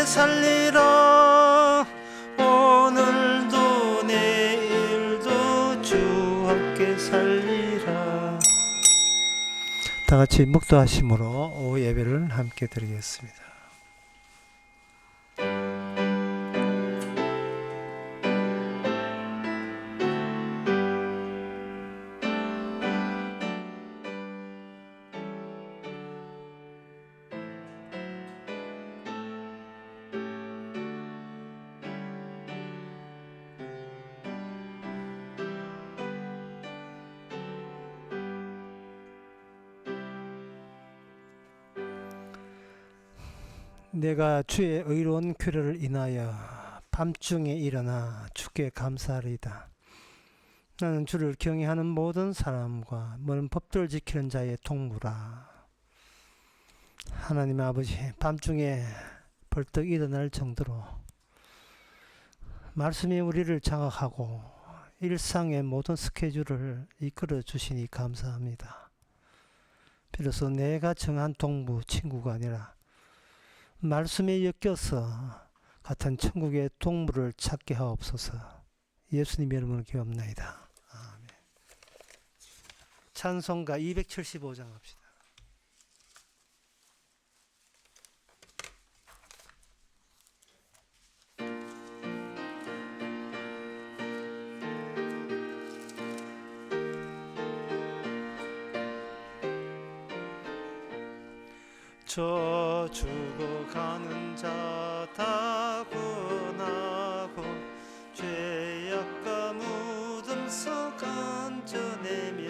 살리라. 오늘도 내일도 주 함께 살리라. 다 같이 묵도하심으로 오후 예배를 함께 드리겠습니다. 내가 주의 의로운 규례를 인하여 밤중에 일어나 주께 감사하리이다. 나는 주를 경외하는 모든 사람과 모든 법도를 지키는 자의 동무라. 하나님 아버지, 밤중에 벌떡 일어날 정도로 말씀이 우리를 장악하고 일상의 모든 스케줄을 이끌어 주시니 감사합니다. 비로소 내가 정한 동무 친구가 아니라 말씀에 엮여서 같은 천국의 동물을 찾게 하옵소서. 예수님 이름으로 기도합나이다. 아멘. 찬송가 275장 합시다. 저 죽어가는 자 다 구원하고 죄악과 무덤 속 건져내며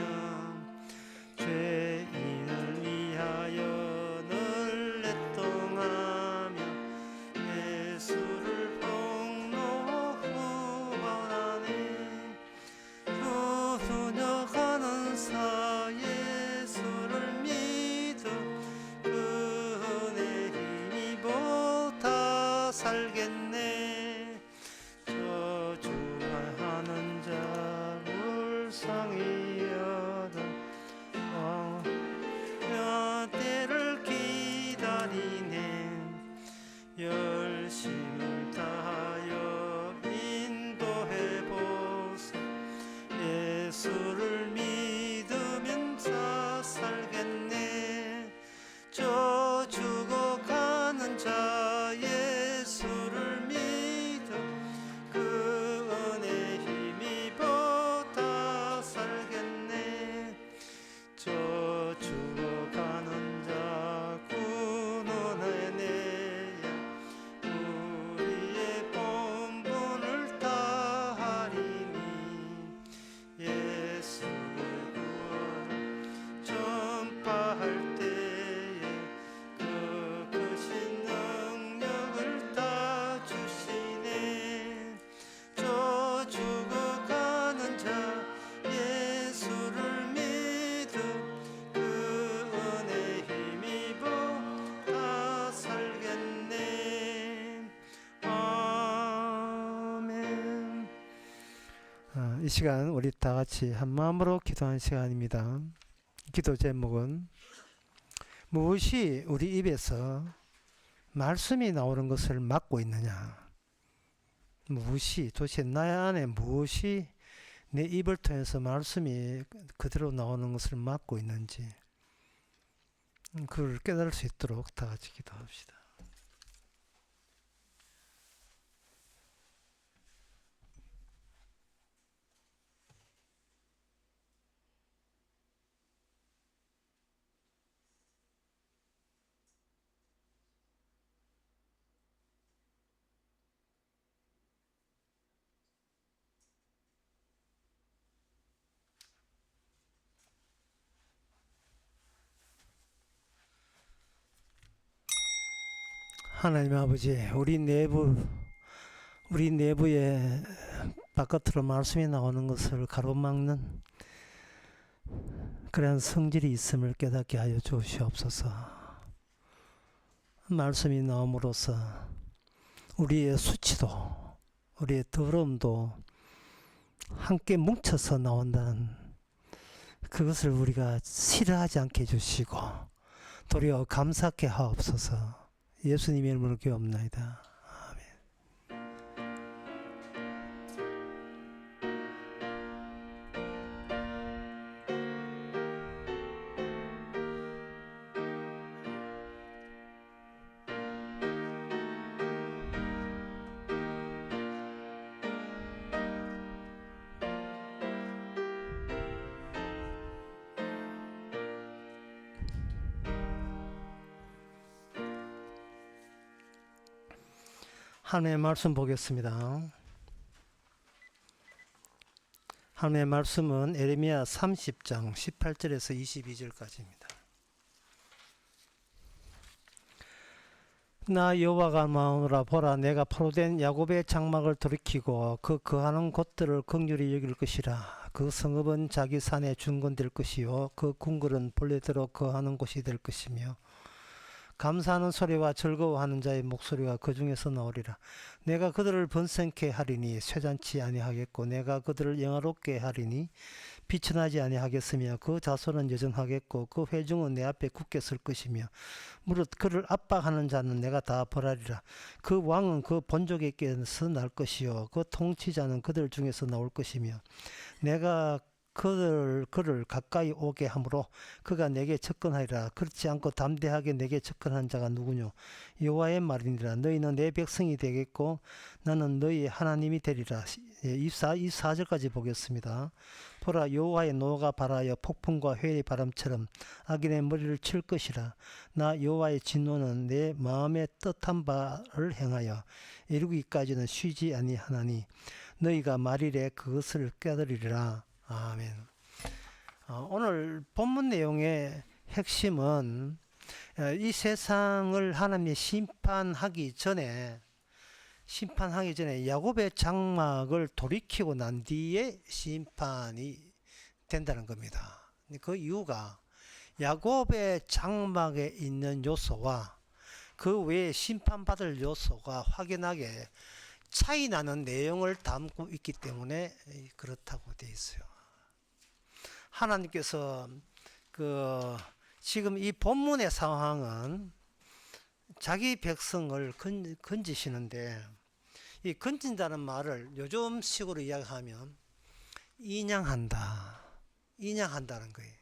죄인을 위하여 늘 애통하며 예수를 폭로하네. 부녀가는 사 예수를 믿어 살겠네. 저주하는 자 불쌍히여도 때를 기다리네. 열심을 다하여 인도해보소. 예수를 믿으면 다 살겠네. 저 죽어가는 자 예수를 믿어 그 은혜 힘입어 다 살겠네. 저 죽어가는 자 구원해내야 우리의 본분을 다하리니. 예수의 구원 전파할 때에 그 크신 능력을 다 주시네. 저 죽어가는 자 예수를 믿어 그 은혜 힘입어 다 살겠네. 아멘. 이 시간 우리 다 같이 한 마음으로 기도하는 시간입니다. 기도 제목은 무엇이 우리 입에서 말씀이 나오는 것을 막고 있느냐. 무엇이 도대체 나의 안에 무엇이 내 입을 통해서 말씀이 그대로 나오는 것을 막고 있는지 그걸 깨달을 수 있도록 다 같이 기도합시다. 하나님 아버지, 우리 내부에 바깥으로 말씀이 나오는 것을 가로막는 그러한 성질이 있음을 깨닫게 하여 주시옵소서. 말씀이 나옴으로써 우리의 수치도 우리의 더러움도 함께 뭉쳐서 나온다는 그것을 우리가 싫어하지 않게 해주시고 도리어 감사케 하옵소서. 예수님의 이름으로 기도합나이다. 하나님의 말씀 보겠습니다. 하나님의 말씀은 에레미야 30장 18절에서 22절까지입니다. 나 여호와가 마오노라. 보라, 내가 포로된 야곱의 장막을 돌이키고 그 거하는 곳들을 긍휼히 여길 것이라. 그 성읍은 자기 산에 중건될 것이요 그 궁궐은 본래대로 거하는 곳이 될 것이며, 감사하는 소리와 즐거워하는 자의 목소리가 그 중에서 나오리라. 내가 그들을 번성케 하리니 쇠잔치 아니하겠고, 내가 그들을 영화롭게 하리니 비천하지 아니하겠으며, 그 자손은 여전하겠고 그 회중은 내 앞에 굳게 설 것이며, 무릇 그를 압박하는 자는 내가 다 벌하리라. 그 왕은 그 본족에게서 날 것이요 그 통치자는 그들 중에서 나올 것이며, 내가 그를 가까이 오게 하므로 그가 내게 접근하리라. 그렇지 않고 담대하게 내게 접근한 자가 누구뇨? 여호와의 말이니라. 너희는 내 백성이 되겠고 나는 너희의 하나님이 되리라. 24절까지 보겠습니다. 보라, 여호와의 노가 발하여 폭풍과 회의 바람처럼 악인의 머리를 칠 것이라. 나 여호와의 진노는 내 마음의 뜻한 바를 행하여 이루기까지는 쉬지 아니하나니 너희가 말일에 그것을 깨달으리라. 아멘. 오늘 본문 내용의 핵심은 이 세상을 하나님이 심판하기 전에 야곱의 장막을 돌이키고 난 뒤에 심판이 된다는 겁니다. 그 이유가 야곱의 장막에 있는 요소와 그 외에 심판받을 요소가 확연하게 차이 나는 내용을 담고 있기 때문에 그렇다고 되어 있어요. 하나님께서 지금 이 본문의 상황은 자기 백성을 건지시는데, 이 건진다는 말을 요즘식으로 이야기하면 인양한다는 거예요.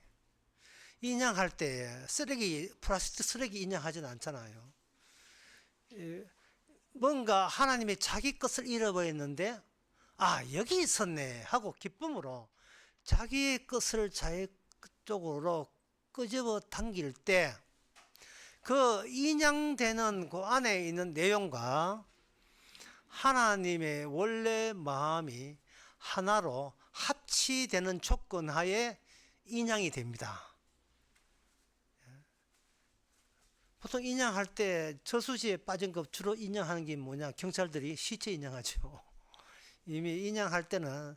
인양할 때 플라스틱 쓰레기 인양하지는 않잖아요. 뭔가 하나님의 자기 것을 잃어버렸는데, 여기 있었네 하고 기쁨으로 자기의 것을 자기 쪽으로 끄집어 당길 때, 그 인양되는 그 안에 있는 내용과 하나님의 원래 마음이 하나로 합치되는 조건 하에 인양이 됩니다. 보통 인양할 때 저수지에 빠진 거 주로 인양하는 게 뭐냐? 경찰들이 시체 인양하죠. 이미 인양할 때는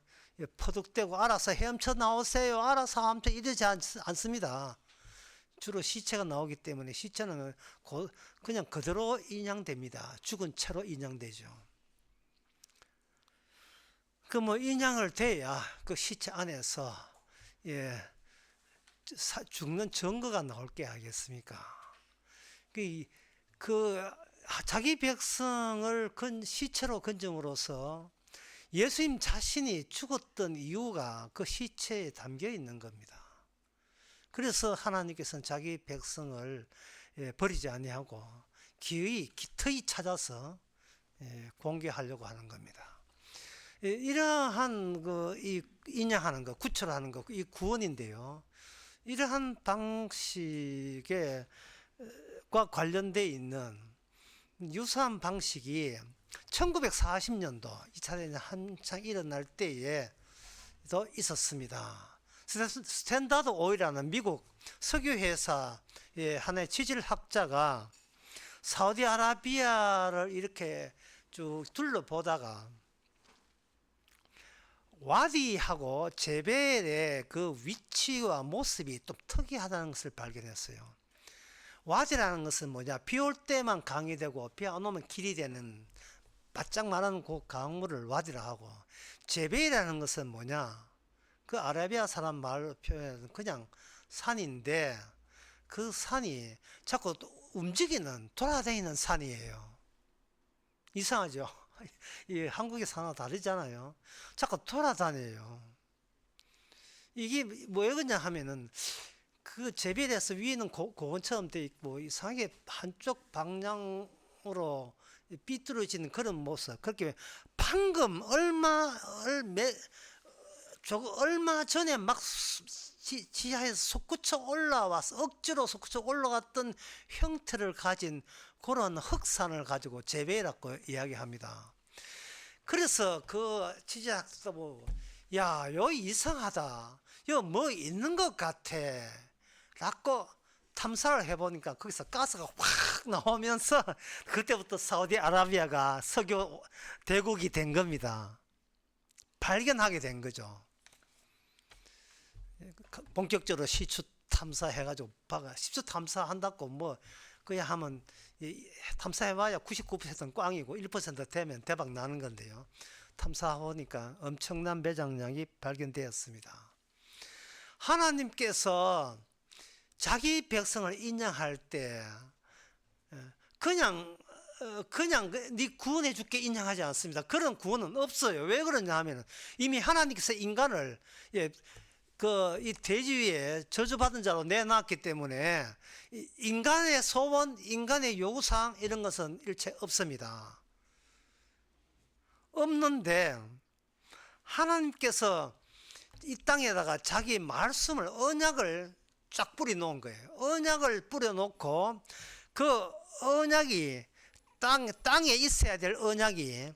퍼득되고 알아서 헤엄쳐 나오세요, 알아서 아무튼 이러지 않습니다. 주로 시체가 나오기 때문에 시체는 그냥 그대로 인양됩니다. 죽은 채로 인양되죠. 인양을 돼야 그 시체 안에서 죽는 증거가 나올 게 아니겠습니까? 자기 백성을 시체로 건짐으로써 예수님 자신이 죽었던 이유가 그 시체에 담겨 있는 겁니다. 그래서 하나님께서는 자기 백성을 버리지 아니하고 기꺼이 찾아서 공개하려고 하는 겁니다. 이러한 이 인양하는 것, 구출하는 것, 이 구원인데요. 이러한 방식과 관련되어 있는 유사한 방식이 1940년도 2차 대전 한창 일어날 때에 도 있었습니다. 스탠다드 오일이라는 미국 석유회사의 하나의 지질학자가 사우디아라비아를 이렇게 쭉 둘러보다가 와디하고 제벨의 그 위치와 모습이 좀 특이하다는 것을 발견했어요. 와디라는 것은 뭐냐? 비 올 때만 강이 되고 비 안 오면 길이 되는 바짝 마른 그 강물을 와디라 하고, 제벨이라는 것은 뭐냐? 그 아라비아 사람 말로 표현해서 그냥 산인데, 그 산이 자꾸 돌아다니는 산이에요. 이상하죠? 이 한국의 산하고 다르잖아요. 자꾸 돌아다녀요. 이게 뭐였냐 하면은, 그 제벨에서 위에는 고원처럼 돼 있고 이상하게 한쪽 방향으로 삐뚤어지는 그런 모습. 그렇게 방금 조금 얼마 전에 막 지하에서 솟구쳐 올라와서 억지로 솟구쳐 올라갔던 형태를 가진 그런 흑산을 가지고 재배라고 이야기합니다. 그래서 그 지자학도 보고 야, 여기 이상하다. 여기 뭐 있는 것 같아. 라고 탐사를 해보니까 거기서 가스가 확 나오면서 그때부터 사우디아라비아가 석유 대국이 된 겁니다. 발견하게 된 거죠. 본격적으로 시추 탐사해가지고 시추 탐사한다고 뭐 그냥 하면 탐사해봐야 99%는 꽝이고 1% 되면 대박 나는 건데요. 탐사해보니까 엄청난 매장량이 발견되었습니다. 하나님께서 자기 백성을 인정할 때 그냥 네 구원해 줄게 인정하지 않습니다. 그런 구원은 없어요. 왜 그러냐 하면 이미 하나님께서 인간을 이 대지 위에 저주받은 자로 내놨기 때문에 인간의 소원, 인간의 요구사항 이런 것은 일체 없습니다. 없는데 하나님께서 이 땅에다가 자기 말씀을 언약을 쫙 뿌려 놓은 거예요. 언약을 뿌려 놓고 그 언약이 땅에 있어야 될 언약이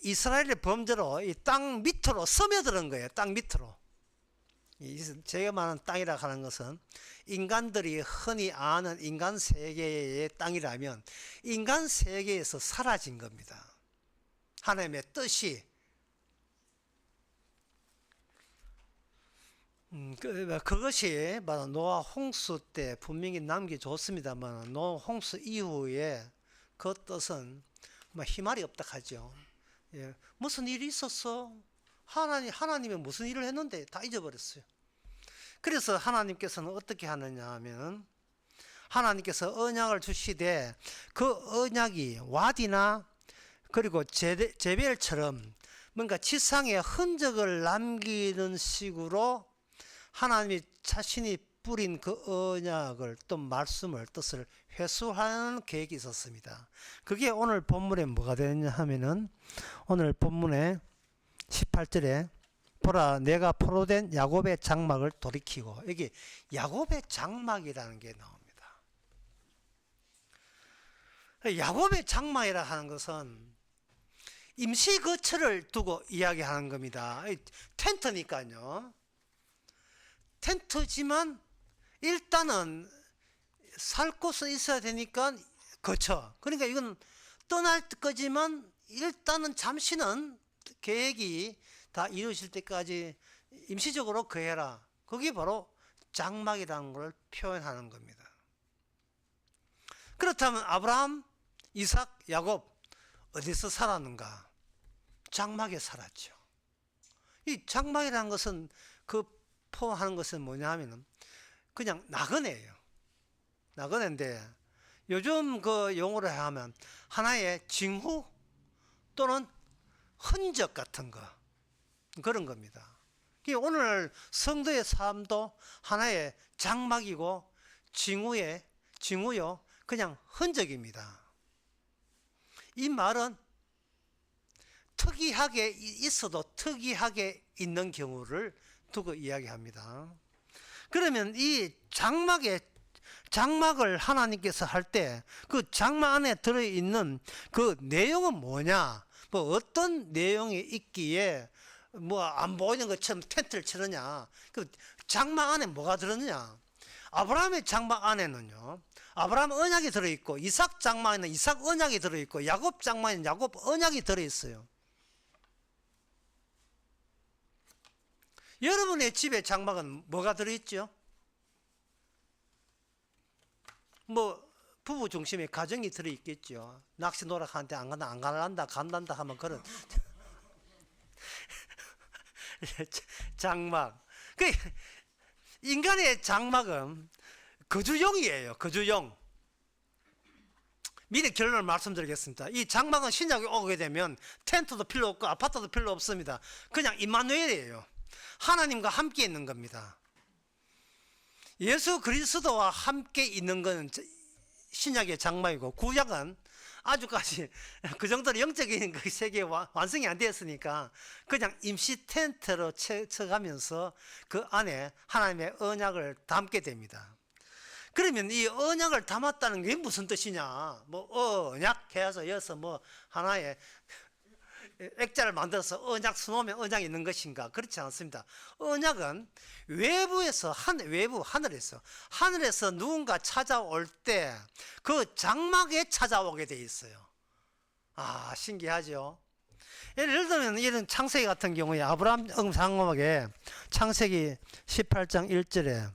이스라엘의 범죄로 이 땅 밑으로 스며드는 거예요. 땅 밑으로. 제가 말하는 땅이라 하는 것은 인간들이 흔히 아는 인간 세계의 땅이라면 인간 세계에서 사라진 겁니다. 하나님의 뜻이 그것이 바로 노아 홍수 때 분명히 남겨줬습니다만 노아 홍수 이후에 그 뜻은 희말이 없다 하죠. 무슨 일이 있었어? 하나님이 무슨 일을 했는데 다 잊어버렸어요. 그래서 하나님께서는 어떻게 하느냐 하면 하나님께서 언약을 주시되 그 언약이 와디나 그리고 제벨처럼 뭔가 지상에 흔적을 남기는 식으로 하나님이 자신이 뿌린 그 언약을 또 말씀을 뜻을 회수하는 계획이 있었습니다. 그게 오늘 본문에 뭐가 되느냐 하면은 오늘 본문에 18절에 보라 내가 포로된 야곱의 장막을 돌이키고 여기 야곱의 장막이라는 게 나옵니다. 야곱의 장막이라 하는 것은 임시 거처를 두고 이야기하는 겁니다. 텐트니까요. 텐트지만 일단은 살 곳은 있어야 되니까 거처. 그러니까 이건 떠날 거지만 일단은 잠시는 계획이 다 이루어질 때까지 임시적으로 거해라. 그게 바로 장막이라는 걸 표현하는 겁니다. 그렇다면 아브라함, 이삭, 야곱 어디서 살았는가? 장막에 살았죠. 이 장막이라는 것은 그 포함하는 것은 뭐냐 하면은 그냥 나그네예요. 나그네인데 요즘 그 용어로 하면 하나의 징후 또는 흔적 같은 거 그런 겁니다. 오늘 성도의 삶도 하나의 장막이고 징후요 그냥 흔적입니다. 이 말은 특이하게 있어도 특이하게 있는 경우를 두고 이야기합니다. 그러면 이 장막을 하나님께서 할 때 그 장막 안에 들어있는 그 내용은 뭐냐? 뭐 어떤 내용이 있기에 뭐 안 보이는 것처럼 텐트를 치느냐? 그 장막 안에 뭐가 들었느냐? 아브라함의 장막 안에는요. 아브라함 언약이 들어있고 이삭 장막에는 이삭 언약이 들어있고 야곱 장막에는 야곱 언약이 들어있어요. 여러분의 집에 장막은 뭐가 들어있죠? 뭐 부부 중심의 가정이 들어있겠죠. 낚시 놀러 가는데 안 간단다 하면 그런 장막. 그 인간의 장막은 거주용이에요. 거주용. 미리 결론을 말씀드리겠습니다. 이 장막은 신약에 오게 되면 텐트도 필요 없고 아파트도 필요 없습니다. 그냥 임마누엘이에요. 하나님과 함께 있는 겁니다. 예수 그리스도와 함께 있는 것은 신약의 장막이고 구약은 아주까지 그 정도로 영적인 그 세계 완성이 안 되었으니까 그냥 임시 텐트로 쳐가면서 그 안에 하나님의 언약을 담게 됩니다. 그러면 이 언약을 담았다는 게 무슨 뜻이냐? 뭐 언약 해서 여기서 뭐 하나의 액자를 만들어서 언약 수놓으면 언약이 있는 것인가? 그렇지 않습니다. 언약은 외부에서 하늘에서 누군가 찾아올 때 그 장막에 찾아오게 돼 있어요. 아, 신기하죠? 예를 들면 이런 창세기 같은 경우에 아브라함 장막에 창세기 18장 1절에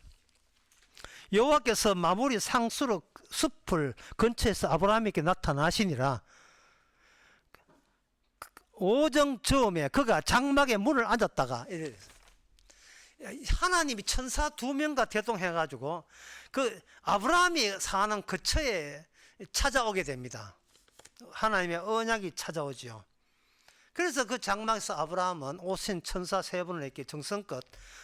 여호와께서 마무리 상수로 숲을 근처에서 아브라함에게 나타나시니라. 오정 즈음에 그가 장막에 문을 앉았다가 하나님이 천사 2명과 대동해가지고 그 아브라함이 사는 근처에 찾아오게 됩니다. 하나님의 언약이 찾아오죠. 그래서 그 장막에서 아브라함은 오신 천사 3분을 이렇게 정성껏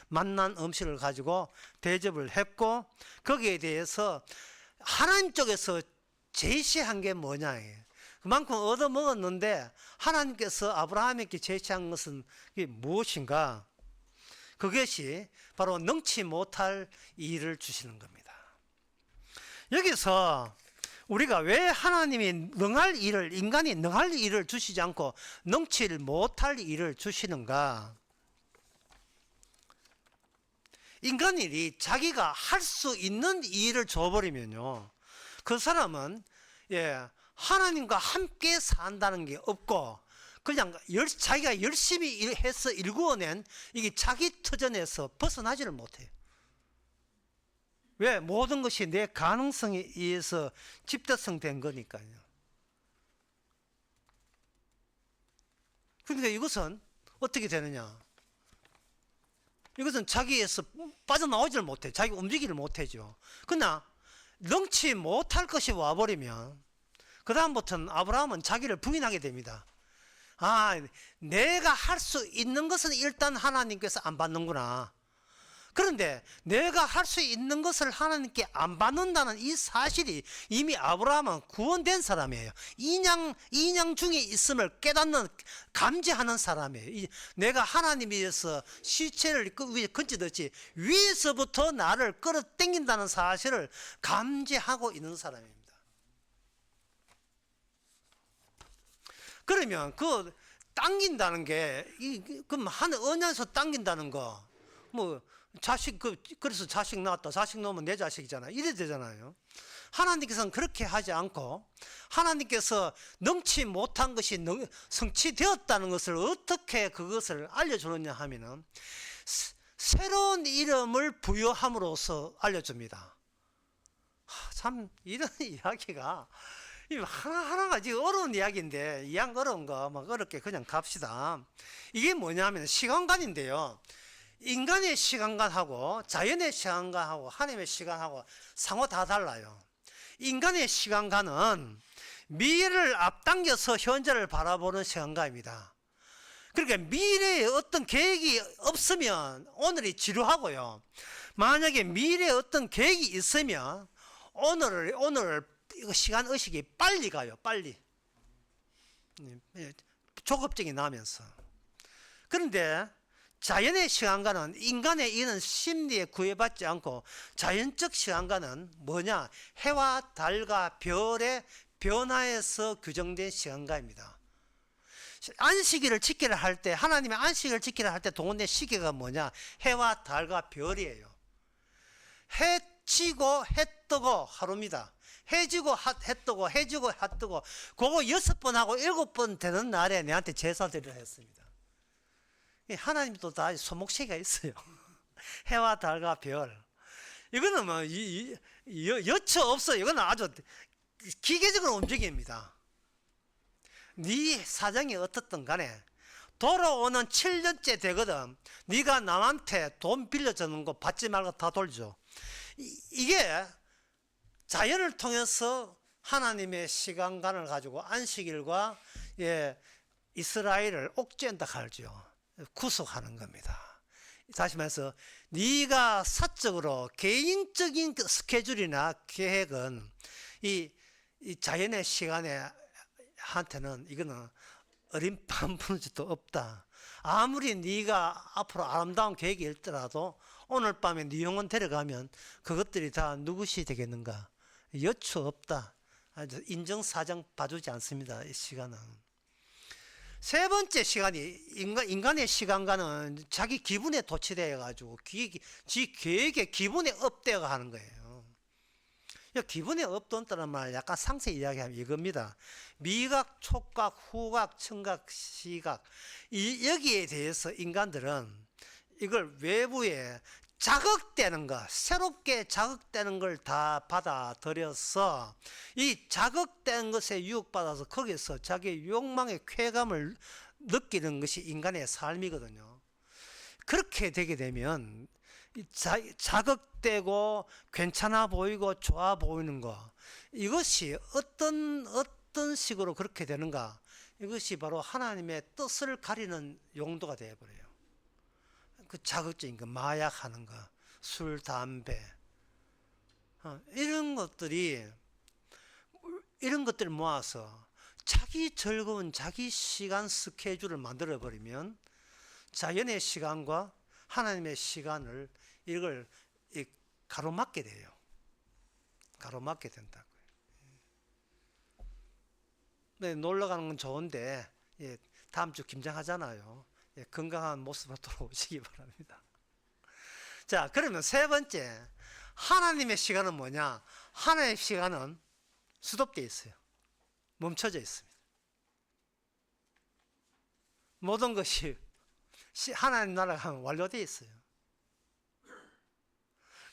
만난 음식을 가지고 대접을 했고, 거기에 대해서 하나님 쪽에서 제시한 게 뭐냐, 그만큼 얻어먹었는데 하나님께서 아브라함에게 제시한 것은 그게 무엇인가? 그것이 바로 능치 못할 일을 주시는 겁니다. 여기서 우리가 왜 하나님이 능할 일을, 인간이 능할 일을 주시지 않고 능치 못할 일을 주시는가? 인간이 자기가 할 수 있는 일을 줘버리면요, 그 사람은 하나님과 함께 산다는 게 없고 그냥 자기가 열심히 해서 일구어낸 이게 자기 터전에서 벗어나지를 못해요. 왜? 모든 것이 내 가능성에 의해서 집대성된 거니까요. 그러니까 이것은 어떻게 되느냐? 이것은 자기에서 빠져나오지를 못해. 자기가 움직이를 못하죠. 그러나 능치 못할 것이 와버리면 그 다음부터는 아브라함은 자기를 부인하게 됩니다. 아, 내가 할 수 있는 것은 일단 하나님께서 안 받는구나. 그런데 내가 할 수 있는 것을 하나님께 안 받는다는 이 사실이 이미 아브라함은 구원된 사람이에요. 인양 중에 있음을 깨닫는, 감지하는 사람이에요. 내가 하나님에 의해서 시체를 위에 건지듯이 위에서부터 나를 끌어당긴다는 사실을 감지하고 있는 사람입니다. 그러면 그 당긴다는 게, 그럼 하늘 언약에서 당긴다는 거, 뭐 자식, 그래서 자식 낳았다, 자식 낳으면 내 자식이잖아, 이래 되잖아요. 하나님께서는 그렇게 하지 않고 하나님께서 능치 못한 것이 성취되었다는 것을 어떻게 그것을 알려주느냐 하면은 새로운 이름을 부여함으로써 알려줍니다. 참 이런 이야기가 하나하나가 지금 어려운 이야기인데, 이양 어려운 거 막 어렵게 그냥 갑시다. 이게 뭐냐면 시간관인데요, 인간의 시간관하고 자연의 시간관하고 하나님의 시간하고 상호 다 달라요. 인간의 시간관은 미래를 앞당겨서 현재를 바라보는 시간관입니다. 그러니까 미래에 어떤 계획이 없으면 오늘이 지루하고요, 만약에 미래에 어떤 계획이 있으면 오늘 시간 의식이 빨리 가요. 빨리 조급증이 나면서. 그런데 자연의 시간과는, 인간의 이런 심리에 구애받지 않고 자연적 시간과는 뭐냐? 해와 달과 별의 변화에서 규정된 시간과입니다. 안식일을 지키려 할 때, 하나님의 안식일을 지키려 할 때 동원된 시계가 뭐냐? 해와 달과 별이에요. 해 지고 해 뜨고 하루입니다. 해 지고 해 뜨고 해 지고 해 뜨고, 그거 6번 하고 7번 되는 날에 내한테 제사 드리려 했습니다. 하나님도 다 손목시계가 있어요. 해와 달과 별. 이거는 뭐 여처 없어요. 이거는 아주 기계적으로 움직입니다. 네 사정이 어떻든 간에 돌아오는 7년째 되거든. 네가 남한테 돈 빌려주는 거 받지 말고 다 돌죠. 이게 자연을 통해서 하나님의 시간관을 가지고 안식일과 이스라엘을 옥죄한다 하죠. 구속하는 겁니다. 다시 말해서 네가 사적으로 개인적인 스케줄이나 계획은 이 자연의 시간에 한테는 이거는 어린 반푼도 없다. 아무리 네가 앞으로 아름다운 계획이 있더라도 오늘 밤에 네 영혼 데려가면 그것들이 다 누구시 되겠는가? 여추 없다. 아주 인정사정 봐주지 않습니다. 이 시간은. 세 번째 시간이 인간의 시간과는 자기 기분에 도취되어 가지고 지 계획에 기분에 업되어 하는 거예요. 기분에 업돈다는 말 약간 상세히 이야기하면 이겁니다. 미각, 촉각, 후각, 청각, 시각 여기에 대해서 인간들은 이걸 외부에 자극되는 거, 새롭게 자극되는 걸 다 받아들여서 이 자극된 것에 유혹받아서 거기서 자기 욕망의 쾌감을 느끼는 것이 인간의 삶이거든요. 그렇게 되게 되면 자극되고 괜찮아 보이고 좋아 보이는 거, 이것이 어떤 식으로 그렇게 되는가? 이것이 바로 하나님의 뜻을 가리는 용도가 되어버려요. 그 자극적인 거, 마약하는 거, 술, 담배, 이런 것들을 모아서 자기 즐거운 자기 시간 스케줄을 만들어 버리면 자연의 시간과 하나님의 시간을 이걸 가로막게 돼요. 가로막게 된다고요. 네, 놀러 가는 건 좋은데 다음 주 김장하잖아요. 건강한 모습으로 돌아오시기 바랍니다. 자, 그러면 세 번째, 하나님의 시간은 뭐냐? 하나님의 시간은 스톱되어 있어요. 멈춰져 있습니다. 모든 것이 하나님 나라가 하면 완료되어 있어요.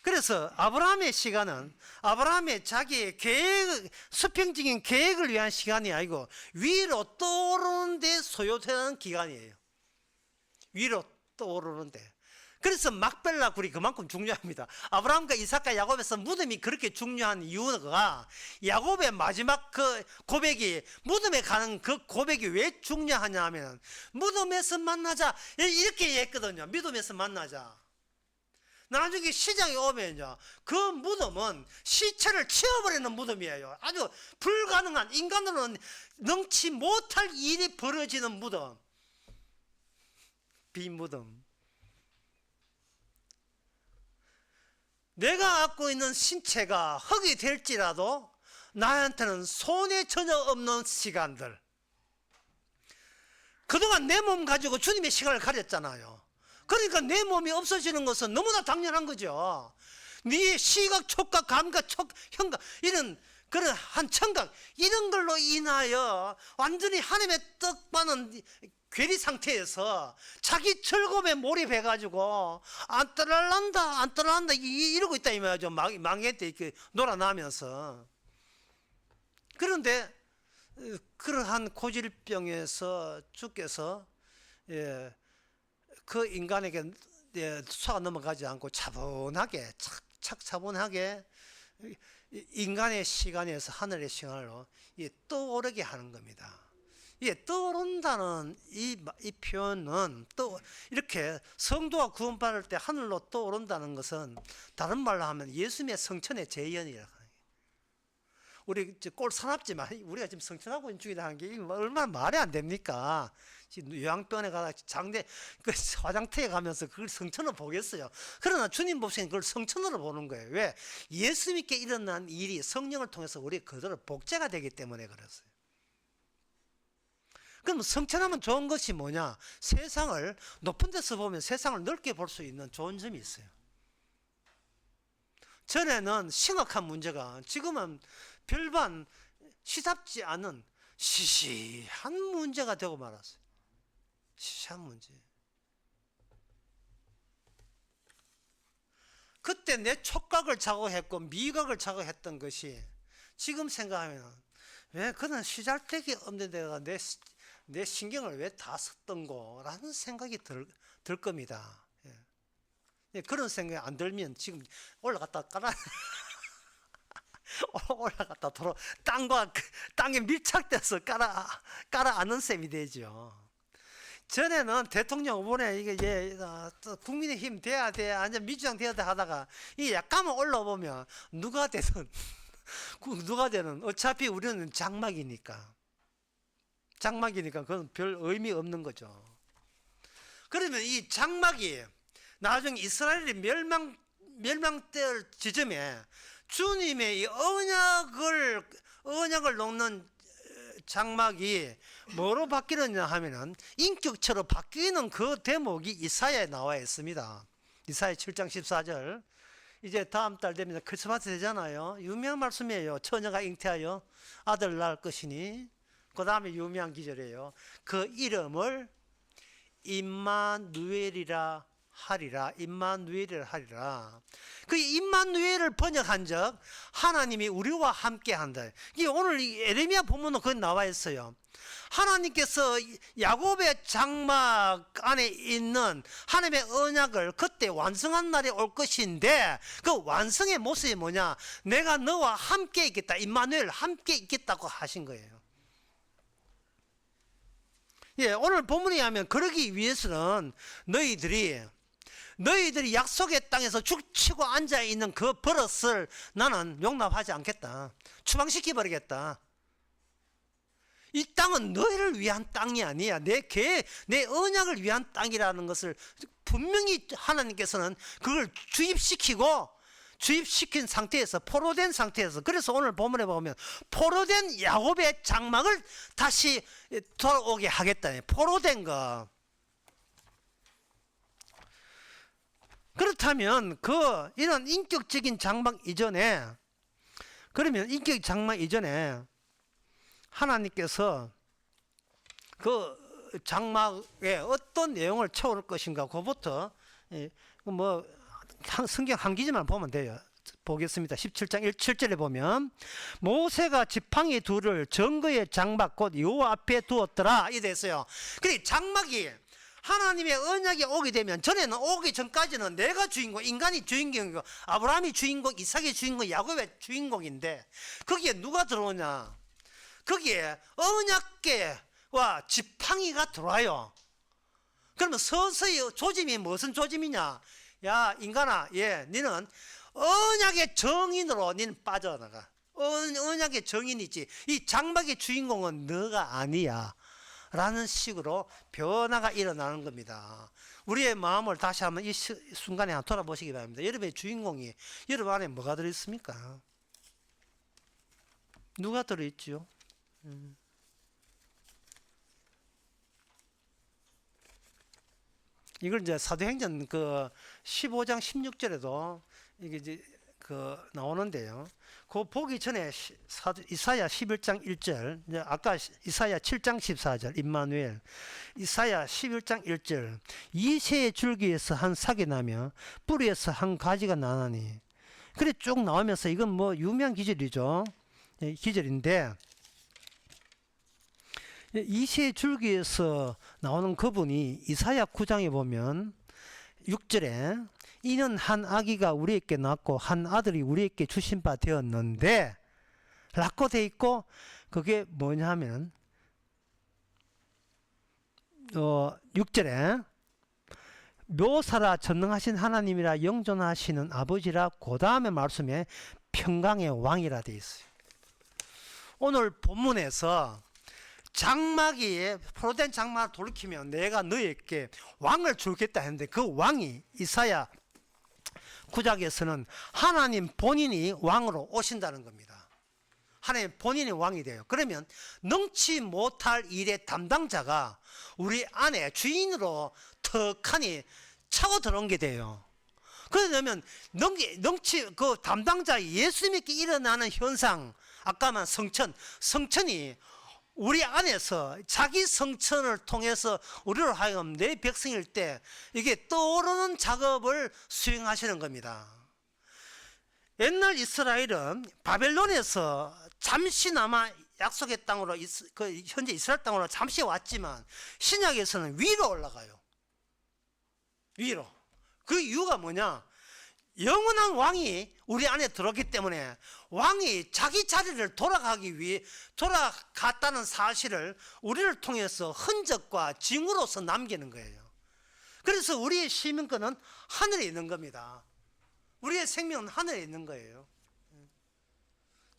그래서 아브라함의 시간은 아브라함의 자기의 계획, 수평적인 계획을 위한 시간이 아니고 위로 떠오르는 데 소요되는 기간이에요. 위로 떠오르는데. 그래서 막벨라 굴이 그만큼 중요합니다. 아브라함과 이삭과 야곱에서 무덤이 그렇게 중요한 이유가 야곱의 마지막 그 고백이, 무덤에 가는 그 고백이 왜 중요하냐 하면 무덤에서 만나자 이렇게 했거든요. 무덤에서 만나자. 나중에 시장에 오면요, 그 무덤은 시체를 치워버리는 무덤이에요. 아주 불가능한, 인간으로는 능치 못할 일이 벌어지는 무덤, 비무덤. 내가 갖고 있는 신체가 흙이 될지라도 나한테는 손에 전혀 없는 시간들. 그동안 내 몸 가지고 주님의 시간을 가렸잖아요. 그러니까 내 몸이 없어지는 것은 너무나 당연한 거죠. 네 시각, 촉각, 감각, 형각, 이런 그런 한 청각, 이런 걸로 인하여 완전히 하나님의 뜻과는 괴리 상태에서 자기 즐거움에 몰입해가지고 안 떠날란다 이러고 있다 이 말이죠. 망했대 이렇게 놀아나면서. 그런데 그러한 고질병에서 주께서 그 인간에게 수가 넘어가지 않고 차분하게 차분하게 인간의 시간에서 하늘의 시간으로 떠오르게 하는 겁니다. 떠오른다는 이 표현은 또 이렇게 성도가 구원받을 때 하늘로 떠오른다는 것은 다른 말로 하면 예수님의 성천의 재현이라고 하는 거예요. 우리 꼴 사납지만 우리가 지금 성천하고 있는 중이라는 게 얼마나 말이 안 됩니까? 요양병원에 가다 장대 화장터에 가면서 그걸 성천으로 보겠어요. 그러나 주님 보시기엔 그걸 성천으로 보는 거예요. 왜? 예수 믿게 일어난 일이 성령을 통해서 우리 그대로 복제가 되기 때문에 그랬어요. 그럼 성천하면 좋은 것이 뭐냐? 세상을 높은 데서 보면 세상을 넓게 볼 수 있는 좋은 점이 있어요. 전에는 심각한 문제가 지금은 별반 시답지 않은 시시한 문제가 되고 말았어요. 시시한 문제. 그때 내 촉각을 자극했고 미각을 자극했던 것이 지금 생각하면 왜 그는 시잘데기 없는 데가 내 신경을 왜 다 썼던 거라는 생각이 들 겁니다. 그런 생각이 안 들면 지금 올라갔다 올라갔다 땅에 밀착돼서 깔아 앉는 셈이 되죠. 전에는 대통령 후보에 이게 국민의힘 돼야 돼, 아니면 민주당 돼야 돼 하다가 이 약간만 올라보면 누가 되든 누가 되는 어차피 우리는 장막이니까 그건 별 의미 없는 거죠. 그러면 이 장막이 나중에 이스라엘이 멸망될 지점에 주님의 이 언약을 놓는 장막이 뭐로 바뀌느냐 하면은 인격체로 바뀌는 그 대목이 이사야에 나와 있습니다. 이사야 7장 14절. 이제 다음 달 되면 크리스마스 되잖아요. 유명한 말씀이에요. 처녀가 잉태하여 아들 낳을 것이니. 그 다음에 유명한 기절이에요. 그 이름을 임마누엘이라 하리라. 그 임마누엘을 번역한 적 하나님이 우리와 함께 한다. 이게 오늘 에레미야 본문은 거기 나와 있어요. 하나님께서 야곱의 장막 안에 있는 하나님의 언약을 그때 완성한 날이 올 것인데 그 완성의 모습이 뭐냐? 내가 너와 함께 있겠다. 임마누엘 함께 있겠다고 하신 거예요. 예, 오늘 본문에 하면 그러기 위해서는 너희들이 약속의 땅에서 죽치고 앉아있는 그 버릇을 나는 용납하지 않겠다. 추방시켜 버리겠다. 이 땅은 너희를 위한 땅이 아니야. 내 언약을 위한 땅이라는 것을 분명히 하나님께서는 그걸 주입시킨 상태에서, 포로된 상태에서, 그래서 오늘 본문에 보면 포로된 야곱의 장막을 다시 돌아오게 하겠다. 포로된 거. 그렇다면 이런 인격적인 장막 이전에, 그러면 인격 장막 이전에 하나님께서 그 장막에 어떤 내용을 채울 것인가, 그것부터 성경 한 기지만 보면 돼요. 보겠습니다. 17장 7절에 보면 모세가 지팡이 둘을 정거의 장막 곧 여호와 앞에 두었더라 이 됐어요. 그러니까 장막이 하나님의 언약이 오게 되면, 전에는 오기 전까지는 내가 주인공, 인간이 주인공이고 아브라함이 주인공, 이삭이 주인공, 야곱의 주인공인데 거기에 누가 들어오냐? 거기에 언약궤와 지팡이가 들어와요. 그러면 서서히 조짐이 무슨 조짐이냐? 야 인간아, 너는 언약의 정인으로 너는 빠져나가. 언약의 정인이지 이 장막의 주인공은 너가 아니야 라는 식으로 변화가 일어나는 겁니다. 우리의 마음을 다시 한번 이 순간에 한번 돌아보시기 바랍니다. 여러분의 주인공이 여러분 안에 뭐가 들어있습니까? 누가 들어있죠? 이걸 이제 사도행전 15장 16절에도 이게 이제 나오는데요. 그 보기 전에 이사야 11장 1절, 아까 이사야 7장 14절, 임마누엘, 이사야 11장 1절, 이새의 줄기에서 한 삭이 나며 뿌리에서 한 가지가 나나니. 그래 쭉 나오면서 이건 유명한 기절이죠. 기절인데 이새의 줄기에서 나오는 그분이 이사야 9장에 보면 6절에 이는 한 아기가 우리에게 낳고 한 아들이 우리에게 주신 바 되었는데 라고 돼 있고, 그게 뭐냐면 6절에 묘사라 전능하신 하나님이라 영존하시는 아버지라, 그 다음에 말씀에 평강의 왕이라 돼 있어요. 오늘 본문에서 장막이 포로된 장막을 돌이키면 내가 너에게 왕을 주겠다 했는데 그 왕이 이사야 9장에서는 하나님 본인이 왕으로 오신다는 겁니다. 하나님 본인이 왕이 돼요. 그러면 능치 못할 일의 담당자가 우리 안에 주인으로 턱하니 차고 들어온 게 돼요. 그러면 그 담당자 예수님께 일어나는 현상, 아까 말한 성천이 우리 안에서 자기 성천을 통해서 우리로 하여금 내 백성일 때 이게 떠오르는 작업을 수행하시는 겁니다. 옛날 이스라엘은 바벨론에서 잠시나마 약속의 땅으로, 현재 이스라엘 땅으로 잠시 왔지만 신약에서는 위로 올라가요. 위로. 그 이유가 뭐냐? 영원한 왕이 우리 안에 들어왔기 때문에 왕이 자기 자리를 돌아갔다는 사실을 우리를 통해서 흔적과 징후로서 남기는 거예요. 그래서 우리의 시민권은 하늘에 있는 겁니다. 우리의 생명은 하늘에 있는 거예요.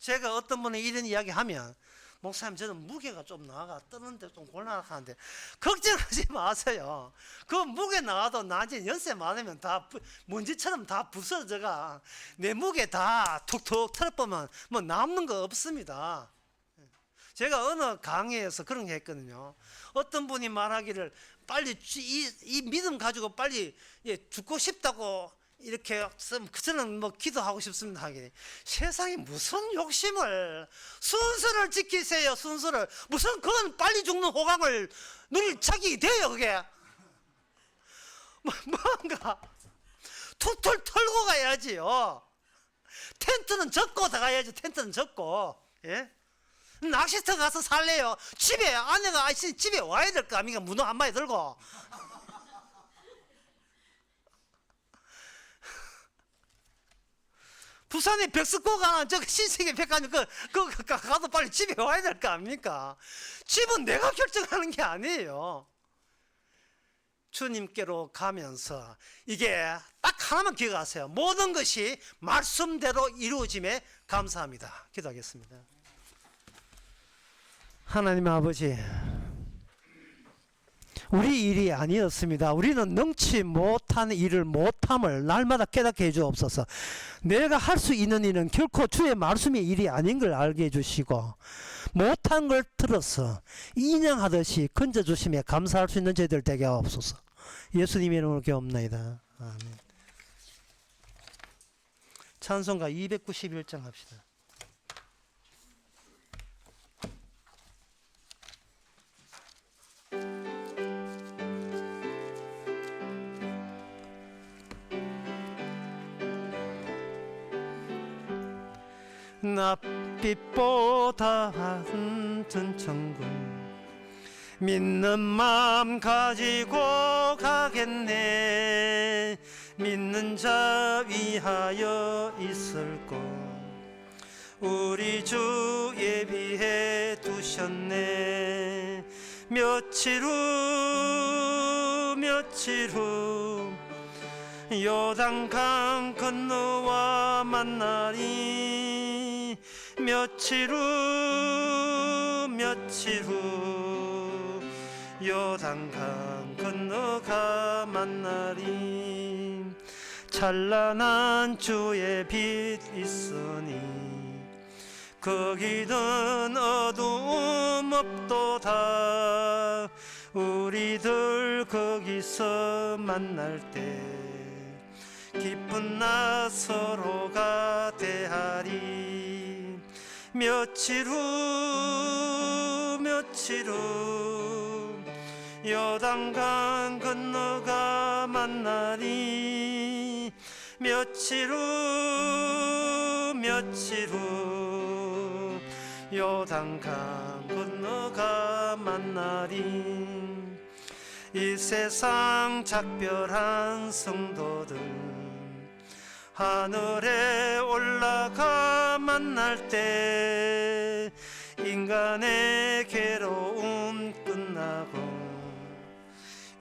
제가 어떤 분이 이런 이야기 하면, 목사님 저는 무게가 좀 나가 뜨는데 좀 곤란하는데, 걱정하지 마세요. 그 무게 나가도 나중에 연세 많으면 다 먼지처럼 다 부서져가. 내 무게 다 툭툭 털어보면 뭐 남는 거 없습니다. 제가 어느 강의에서 그런 게 했거든요. 어떤 분이 말하기를 빨리 이 믿음 가지고 빨리 죽고 싶다고 이렇게 저는 뭐 기도하고 싶습니다 하기. 세상에 무슨 욕심을, 순서를 지키세요. 순서를. 무슨 그런 빨리 죽는 호강을 누릴 자격이 돼요 그게. 뭔가 툴툴 털고 가야지요. 텐트는 젓고 들어가야죠. 텐트는 젓고. 예? 낚시터 가서 살래요. 집에 아내가 집에 와야 될 거 아닙니까? 문어 한 마리 들고. 부산에 백석고 가는 저 신세계 백화점 가도 빨리 집에 와야 될 거 아닙니까? 집은 내가 결정하는 게 아니에요. 주님께로 가면서 이게 딱 하나만 기억하세요. 모든 것이 말씀대로 이루어짐에 감사합니다. 기도하겠습니다. 하나님 아버지, 우리 일이 아니었습니다. 우리는 능치 못한 일을 못함을 날마다 깨닫게 해주옵소서. 내가 할 수 있는 일은 결코 주의 말씀의 일이 아닌 걸 알게 해주시고, 못한 걸 들어서 인양하듯이 건져주심에 감사할 수 있는 저희들 되게 하옵소서. 예수님의 이름으로 기도합나이다. 아멘. 찬송가 291장 합시다. 낯빛보다 한튼 천국 믿는 마음 가지고 가겠네. 믿는 자 위하여 있을 곳 우리 주 예비해 두셨네. 며칠 후 요단강 건너와 만나리. 며칠 후 요단강 건너가 만나리. 찬란한 주의 빛 있으니 거기는 어두움 없도다. 우리들 거기서 만날 때 기쁜 나 서로가 대하리. 며칠 후 요단강 건너가 만나리. 며칠 후 요단강 건너가 만나리. 이 세상 작별한 성도들 하늘에 올라가 만날 때 인간의 괴로움 끝나고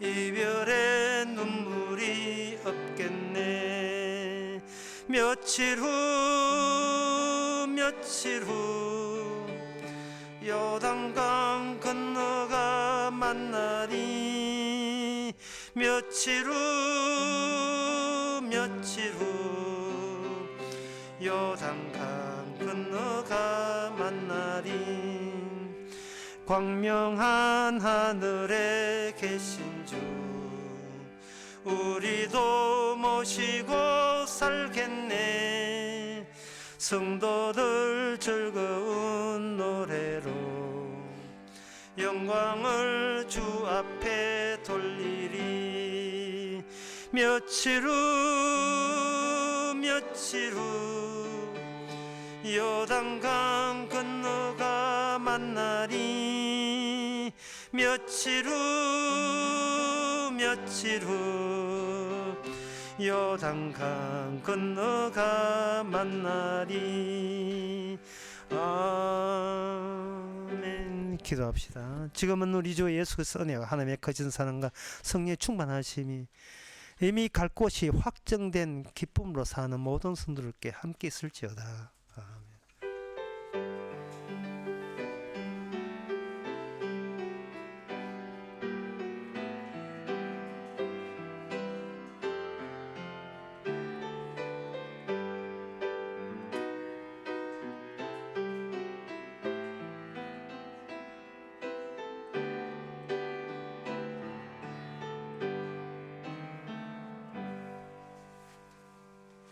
이별의 눈물이 없겠네. 며칠 후 요단강 건너가 만나리. 며칠 후 요단강 건너가 만나리. 광명한 하늘에 계신 주 우리도 모시고 살겠네. 성도들 즐거운 노래로 영광을 주 앞에 돌리리. 며칠 후 요단강 건너가 만나리. 며칠 후 요단강 건너가 만나리. 아멘. 기도합시다. 지금은 우리 주 예수 그리스도의 은혜와 하나님의 거짓 사랑과 성령의 충만하심이 이미 갈 곳이 확정된 기쁨으로 사는 모든 성도들께 함께 있을지어다. 아멘.